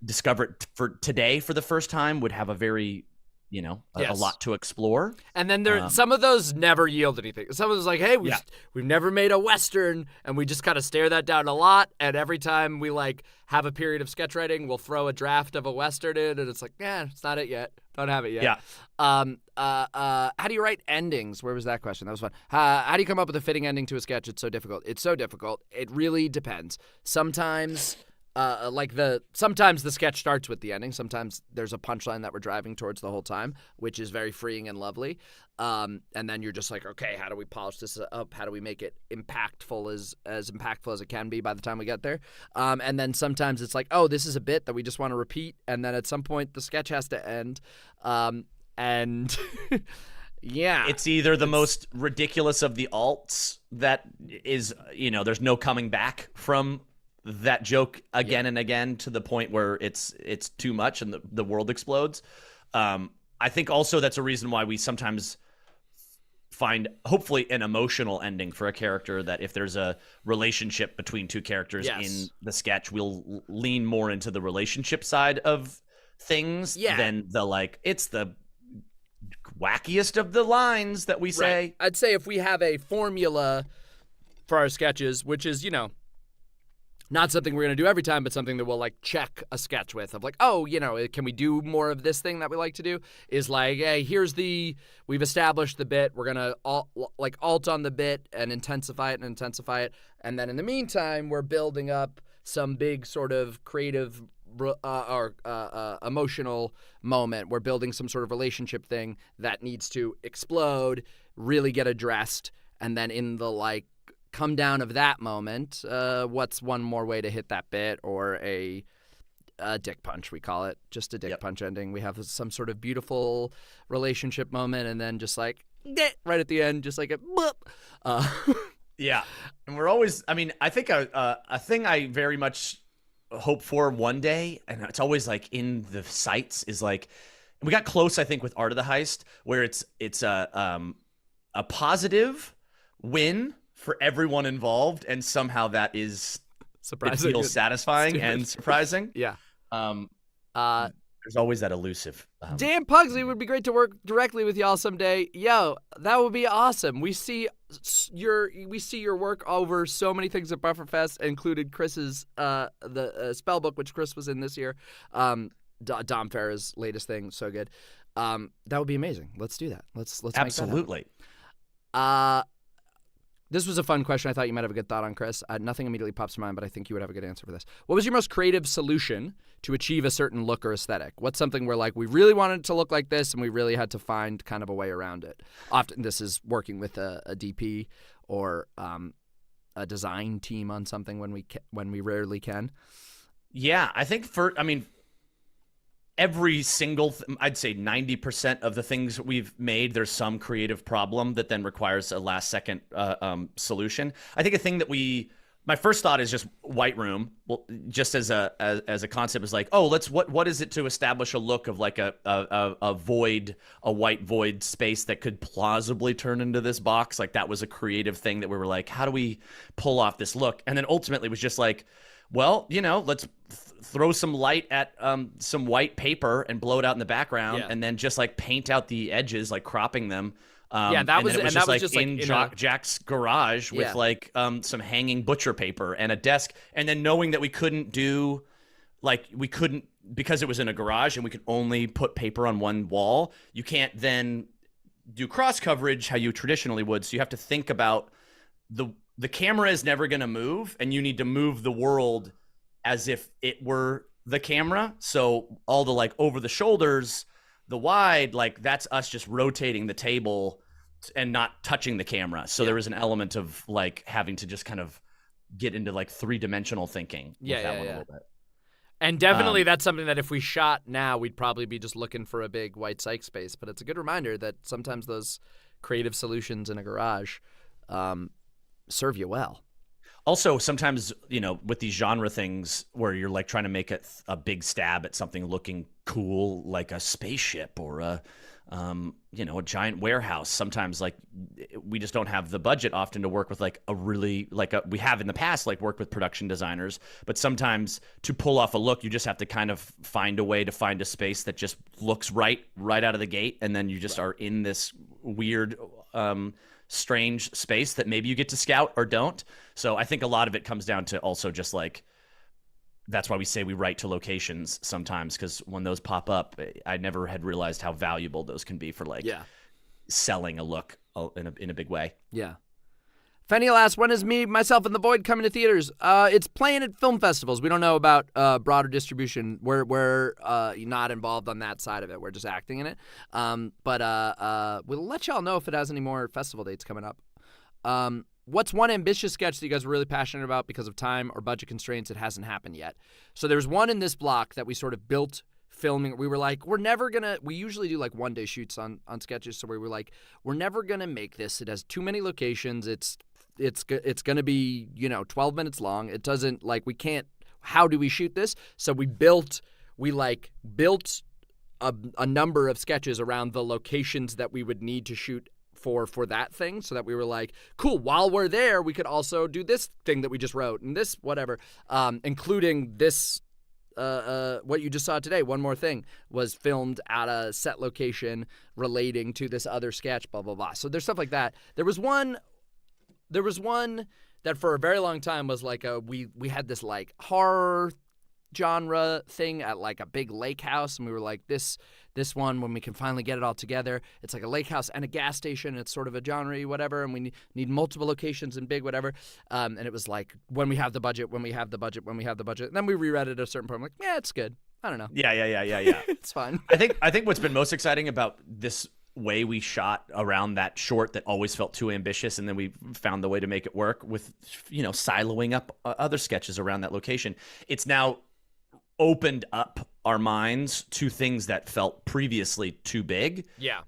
discover it for today for the first time would have a very a lot to explore. And then some of those never yield anything. Some of those like, hey, we've never made a Western, and we just kind of stare that down a lot. And every time we like have a period of sketch writing, we'll throw a draft of a Western in, and it's like, it's not it yet. Don't have it yet. Yeah. How do you write endings? Where was that question? That was fun. How do you come up with a fitting ending to a sketch? It's so difficult. It's so difficult. It really depends. Sometimes sometimes the sketch starts with the ending. Sometimes there's a punchline that we're driving towards the whole time, which is very freeing and lovely. And then you're just like, okay, how do we polish this up? How do we make it impactful as impactful as it can be by the time we get there? And then sometimes it's like, oh, this is a bit that we just want to repeat. And then at some point the sketch has to end. And it's either the most ridiculous of the alts that is, there's no coming back from that joke again and again to the point where it's too much and the world explodes. I think also that's a reason why we sometimes find hopefully an emotional ending for a character, that if there's a relationship between two characters in the sketch, we'll lean more into the relationship side of things than it's the wackiest of the lines that we say. Right. I'd say if we have a formula for our sketches, which is, not something we're going to do every time, but something that we'll like check a sketch with of like, oh, can we do more of this thing that we like to do? Is like, hey, we've established the bit. We're going to alt on the bit and intensify it. And then in the meantime, we're building up some big sort of creative or emotional moment. We're building some sort of relationship thing that needs to explode, really get addressed. And then in the come down of that moment, what's one more way to hit that bit, or a dick punch, we call it, just a dick punch ending. We have some sort of beautiful relationship moment, and then just like right at the end, just like a boop. And we're always, I think a thing I very much hope for one day, and it's always like in the sights, is like, we got close, I think, with Art of the Heist, where it's a positive win for everyone involved, and somehow that is surprising. It feels satisfying and surprising. There's always that elusive. Dan Pugsley, would be great to work directly with y'all someday. Yo, that would be awesome. We see your work over so many things at Bufferfest, included Chris's the spell book, which Chris was in this year. Dom Farah's latest thing, so good. That would be amazing. Let's do that. Let's absolutely. Make that happen. This was a fun question. I thought you might have a good thought on, Chris. Nothing immediately pops to mind, but I think you would have a good answer for this. What was your most creative solution to achieve a certain look or aesthetic? What's something where we really wanted it to look like this, and we really had to find kind of a way around it? Often this is working with a DP or a design team on something when we rarely can. Yeah, I think every single, I'd say 90% of the things we've made, there's some creative problem that then requires a last second solution. I think a thing that my first thought is just White Room. Well, just as a concept is like, what is it to establish a look of like a void, a white void space that could plausibly turn into this box? Like that was a creative thing that we were like, how do we pull off this look? And then ultimately it was just like, well, let's throw some light at some white paper and blow it out in the background, and then just like paint out the edges, like cropping them. That was just like in Jack's garage with like some hanging butcher paper and a desk, and then knowing that we couldn't because it was in a garage and we could only put paper on one wall. You can't then do cross coverage how you traditionally would, so you have to think about the camera is never going to move, and you need to move the world as if it were the camera. So all the like over the shoulders, the wide, like that's us just rotating the table and not touching the camera. So there was an element of like having to just kind of get into like 3-dimensional thinking with that one a little bit. And definitely that's something that if we shot now, we'd probably be just looking for a big white cyc space. But it's a good reminder that sometimes those creative solutions in a garage serve you well. Also, sometimes, with these genre things where you're like trying to make a big stab at something looking cool, like a spaceship or a giant warehouse. Sometimes like we just don't have the budget often to work with like we have in the past, like worked with production designers, but sometimes to pull off a look, you just have to kind of find a way to find a space that just looks right out of the gate. And then you just are in this weird, strange space that maybe you get to scout or don't. So I think a lot of it comes down to also just like, that's why we say we write to locations sometimes, because when those pop up, I never had realized how valuable those can be for like selling a look in a big way. Yeah. Fenniel asks, when is myself, and the Void coming to theaters? It's playing at film festivals. We don't know about broader distribution. We're not involved on that side of it. We're just acting in it. But we'll let y'all know if it has any more festival dates coming up. What's one ambitious sketch that you guys were really passionate about because of time or budget constraints? It hasn't happened yet. So there's one in this block that we sort of built filming. We were like, we usually do like one-day shoots on sketches. So we were like, we're never going to make this. It has too many locations. It's going to be, 12 minutes long. It doesn't, like, we can't, how do we shoot this? So we built a number of sketches around the locations that we would need to shoot for that thing, so that we were like, cool, while we're there, we could also do this thing that we just wrote and this whatever, including this, what you just saw today, One More Thing, was filmed at a set location relating to this other sketch, blah, blah, blah. So there's stuff like that. There was one that for a very long time was like we had this like horror genre thing at like a big lake house, and we were like, this one, when we can finally get it all together, it's like a lake house and a gas station. It's sort of a genre whatever, and we need multiple locations and big whatever. And it was like, when we have the budget. And then we reread it at a certain point. I'm like, yeah, it's good. I don't know. Yeah. It's fine. I think what's been most exciting about this way we shot around that short that always felt too ambitious, and then we found the way to make it work with, siloing up other sketches around that location. It's now opened up our minds to things that felt previously too big. Yeah.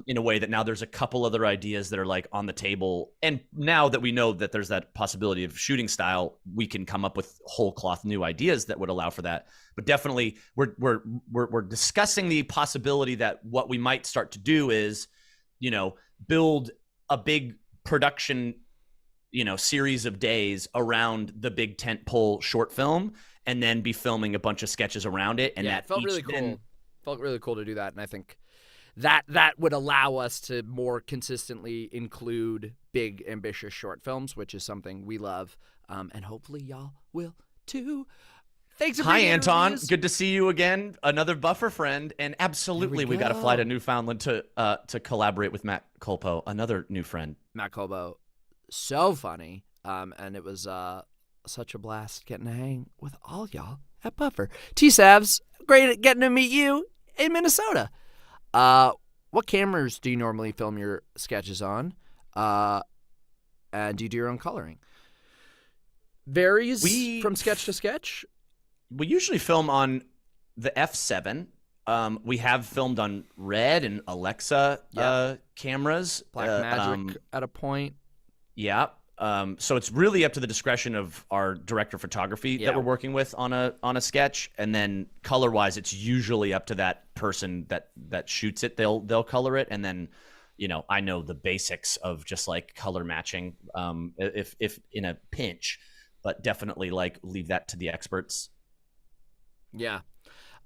In a way that now there's a couple other ideas that are like on the table. And now that we know that there's that possibility of shooting style, we can come up with whole cloth new ideas that would allow for that. But definitely we're discussing the possibility that what we might start to do is, build a big production, series of days around the big tentpole short film, and then be filming a bunch of sketches around it. And that felt really cool. Felt really cool to do that. And I think that would allow us to more consistently include big, ambitious short films, which is something we love. And hopefully y'all will too. Thanks for being here. Hi, Anton. Good to see you again. Another buffer friend. And absolutely, we got to fly to Newfoundland to collaborate with Matt Colpo, another new friend. Matt Colpo, so funny. And it was such a blast getting to hang with all y'all at Buffer. T-Savs, great at getting to meet you in Minnesota. What cameras do you normally film your sketches on? And do you do your own coloring? Varies from sketch to sketch. We usually film on the F7. We have filmed on Red and Alexa cameras. Blackmagic at a point. Yeah. So it's really up to the discretion of our director of photography that we're working with on a sketch, and then color wise, it's usually up to that person that shoots it. They'll color it, and then I know the basics of just like color matching if in a pinch. but definitely like leave that to the experts. Yeah.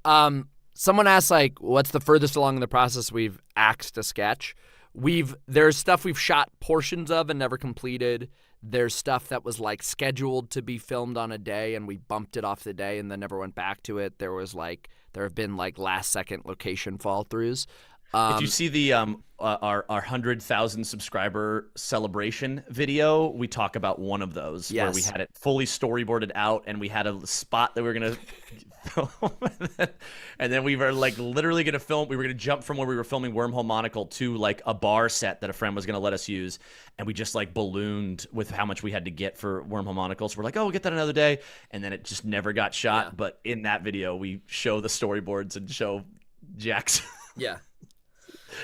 Someone asked, like, what's the furthest along in the process we've axed a sketch? There's stuff we've shot portions of and never completed. There's stuff that was like scheduled to be filmed on a day and we bumped it off the day and then never went back to it. There have been like last second location fall throughs. If you see the our 100,000 subscriber celebration video, we talk about one of those where we had it fully storyboarded out and we had a spot that we were gonna film, and then we were like literally gonna film. We were gonna jump from where we were filming Wormhole Monocle to like a bar set that a friend was gonna let us use, and we just like ballooned with how much we had to get for Wormhole Monocle. So we're like, oh, we'll get that another day, and then it just never got shot. Yeah. But in that video, we show the storyboards and show Jack's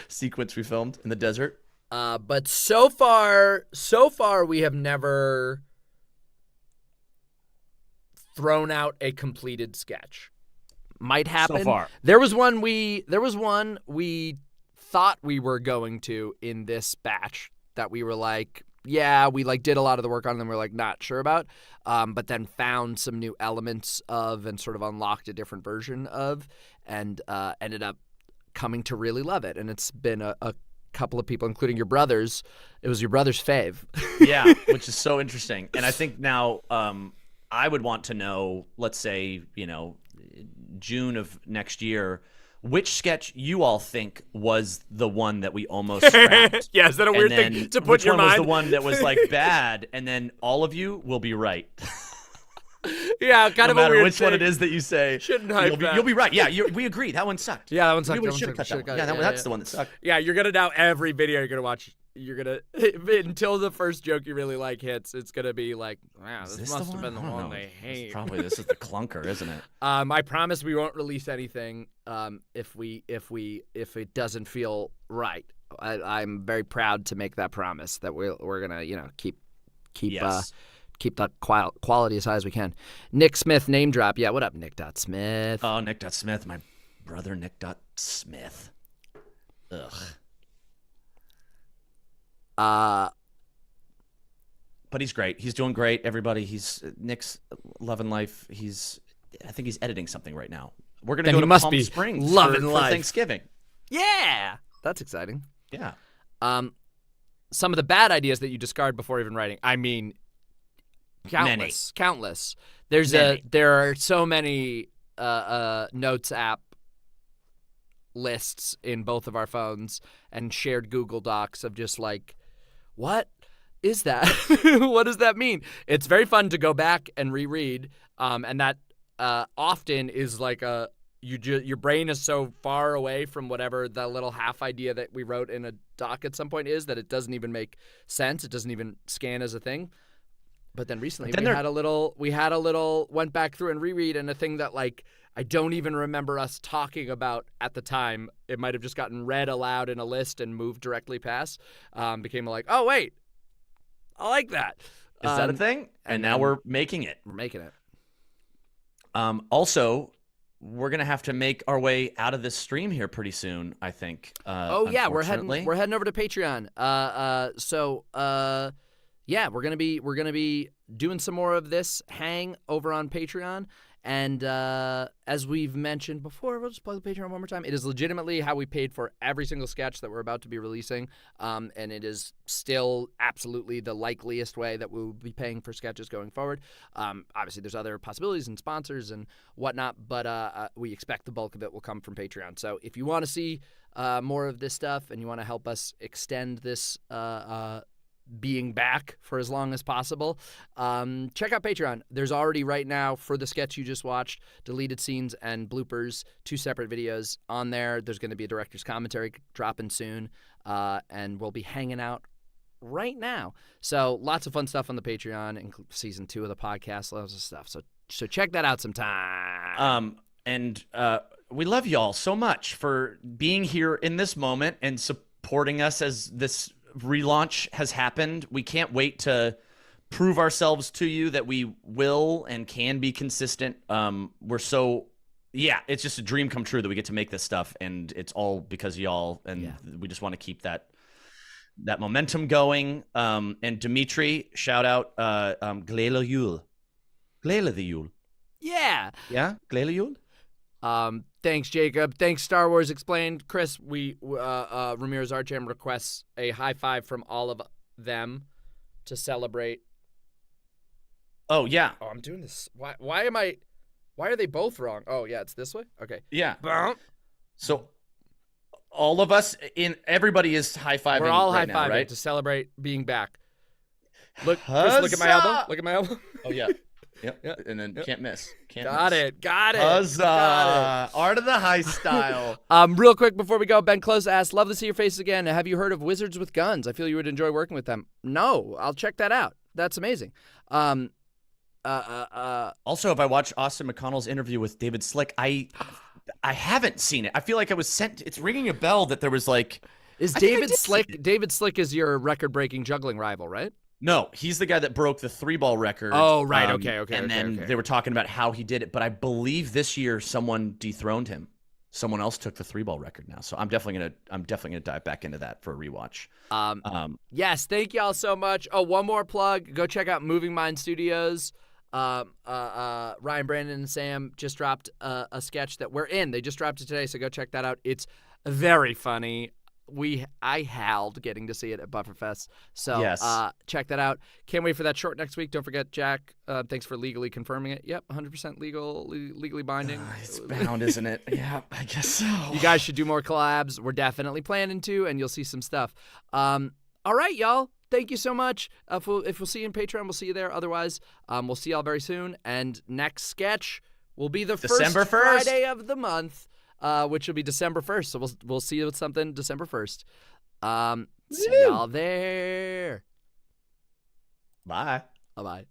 sequence we filmed in the desert. But so far we have never thrown out a completed sketch. Might happen. So far. There was one we thought we were going to in this batch that we were like, yeah, we like did a lot of the work on them. We're like not sure about, but then found some new elements of and sort of unlocked a different version of, and ended up coming to really love it. And it's been a couple of people, including your brothers. It was your brother's fave. Yeah, which is so interesting. And I think now I would want to know, let's say, June of next year, which sketch you all think was the one that we almost scrapped. Yeah, is that a weird thing to put in your mind? Which one was the one that was like bad, and then all of you will be right. Yeah, kind of no a matter weird which thing. one it is that you say, shouldn't hype you'll be right. Yeah, we agree. That one sucked. Yeah, that one sucked. We should have cut that one. Yeah, that's the one that sucked. Yeah, you're gonna now every video you're gonna watch. You're gonna until the first joke you really like hits. It's gonna be like, wow, this must have been the one they hate. This is the clunker, isn't it? I promise we won't release anything if it doesn't feel right. I'm very proud to make that promise that we're gonna keep yes. Keep the quality as high as we can. Nick Smith name drop. Yeah, what up, Nick Smith? Oh, Nick Smith, my brother Nick Smith. Ugh. But he's great. He's doing great. Everybody. Nick's loving life. I think he's editing something right now. We're gonna go to Palm Springs for Thanksgiving. Yeah, that's exciting. Yeah. Some of the bad ideas that you discard before even writing. I mean, countless. There are so many notes app lists in both of our phones and shared Google Docs of just like, what is that? What does that mean? It's very fun to go back and reread, and that often is like your brain is so far away from whatever the little half idea that we wrote in a doc at some point is that it doesn't even make sense. It doesn't even scan as a thing. But then recently we had a little went back through and reread, and a thing that like I don't even remember us talking about at the time. It might have just gotten read aloud in a list and moved directly past. Became like, oh wait, I like that. Is that a thing? And now we're making it. We're making it. Also, we're gonna have to make our way out of this stream here pretty soon, I think. Yeah, we're heading over to Patreon. Yeah, we're gonna be doing some more of this hang over on Patreon, and as we've mentioned before, we'll just plug the Patreon one more time. It is legitimately how we paid for every single sketch that we're about to be releasing, and it is still absolutely the likeliest way that we will be paying for sketches going forward. Obviously, there's other possibilities and sponsors and whatnot, but we expect the bulk of it will come from Patreon. So if you want to see more of this stuff and you want to help us extend this being back for as long as possible, check out Patreon. There's already right now, for the sketch you just watched, deleted scenes and bloopers, 2 separate videos on there. There's going to be a director's commentary dropping soon, and we'll be hanging out right now. So lots of fun stuff on the Patreon, season 2 of the podcast, lots of stuff. So check that out sometime. And we love y'all so much for being here in this moment and supporting us as this relaunch has happened. We can't wait to prove ourselves to you that we will and can be consistent. It's just a dream come true that we get to make this stuff, and it's all because of y'all, and we just want to keep that momentum going. And Dimitri, shout out Glela Yule. Glädelig jul. Yeah. Yeah, glädelig jul. Thanks, Jacob. Thanks, Star Wars Explained. Chris, Ramirez Archam requests a high five from all of them to celebrate. Oh yeah. Oh, I'm doing this. Why are they both wrong? Oh yeah, it's this way. Okay. Yeah. Boom. So all of us everybody is high fiving. We're all right high now, fiving right? to celebrate being back. Look, Chris, look at my elbow. Look at my elbow. Oh yeah. Yep. Yep. And then can't miss. Got it. Huzzah! Got it. Art of the high style. Real quick before we go, Ben Close asked, "Love to see your faces again. Have you heard of Wizards with Guns? I feel you would enjoy working with them." No, I'll check that out. That's amazing. Also, if I watch Austin McConnell's interview with David Slick, I haven't seen it. I feel like I was sent. It's ringing a bell that there was like. Is I think I David did Slick? see it. David Slick is your record-breaking juggling rival, right? No, he's the guy that broke the 3-ball record. Oh, right. Okay. And then they were talking about how he did it, but I believe this year someone dethroned him. Someone else took the 3-ball record now, so I'm definitely gonna dive back into that for a rewatch. Yes, thank y'all so much. Oh, one more plug. Go check out Moving Mind Studios. Ryan, Brandon, and Sam just dropped a sketch that we're in. They just dropped it today, so go check that out. It's very funny. I howled getting to see it at Bufferfest. So yes. Check that out. Can't wait for that short next week. Don't forget, Jack, thanks for legally confirming it. Yep, 100% legally binding. It's bound, isn't it? Yeah, I guess so. You guys should do more collabs. We're definitely planning to, and you'll see some stuff. All right, y'all. Thank you so much. If we'll see you in Patreon, we'll see you there. Otherwise, we'll see y'all very soon. And next sketch will be the December first 1st. Friday of the month. Which will be December 1st. So we'll see you with something December 1st. See y'all there. Bye. Bye-bye.